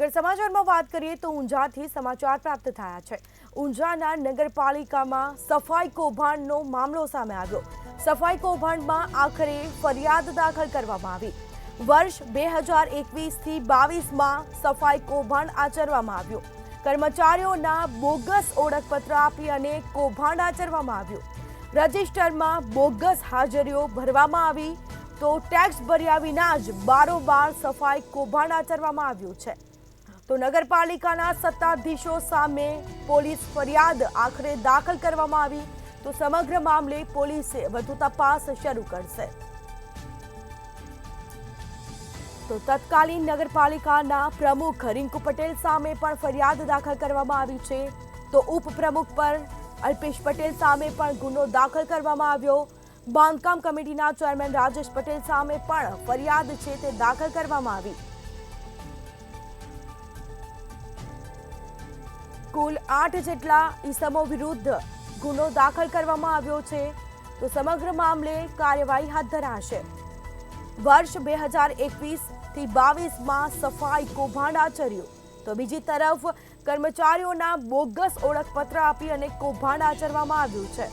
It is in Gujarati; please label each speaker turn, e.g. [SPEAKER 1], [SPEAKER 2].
[SPEAKER 1] આગળ સમાચારમાં વાત કરીએ તો ઊંઝાથી સમાચાર પ્રાપ્ત થયા છે। ઊંઝાના નગરપાલિકામાં સફાઈ કૌભાંડનો મામલો સામે આવ્યો। સફાઈ કૌભાંડમાં આખરે ફરિયાદ દાખલ કરવામાં આવી। વર્ષ 2021થી 22માં સફાઈ કૌભાંડ આચરવામાં આવ્યું। કર્મચારીઓના બોગસ ઓળખપત્ર આપી અને કૌભાંડ આચરવામાં આવ્યું। રજિસ્ટરમાં બોગસ હાજરીઓ ભરવામાં આવી તો ટેક્સ ભર્યા વિના જ બારોબાર સફાઈ કૌભાંડ આચરવામાં આવ્યું છે। તો નગરપાલિકાના સત્તાધીશો સામે પોલીસ ફરિયાદ આખરે દાખલ કરવામાં આવી તો સમગ્ર મામલે પોલીસે વધુ તપાસ શરૂ કરશે। તો તત્કાલીન નગરપાલિકાના પ્રમુખ રિંકુ પટેલ સામે પણ ફરિયાદ દાખલ કરવામાં આવી છે। તો ઉપપ્રમુખ પર અલ્પેશ પટેલ સામે પણ ગુનો દાખલ કરવામાં આવ્યો। બાંધકામ કમિટીના ચેરમેન રાજેશ પટેલ સામે પણ ફરિયાદ છે તે દાખલ કરવામાં આવી। કુલ 8 જેટલા ઇસમો વિરુદ્ધ ગુનો દાખલ કરવામાં આવ્યો છે। તો સમગ્ર મામલે કાર્યવાહી હાથ ધરાશે। વર્ષ 2021થી 22માં સફાઈ કૌભાંડ આચર્યું તો બીજી તરફ કર્મચારીઓના બોગસ ઓળખપત્ર આપી અને કૌભાંડ આચરવામાં આવ્યું છે।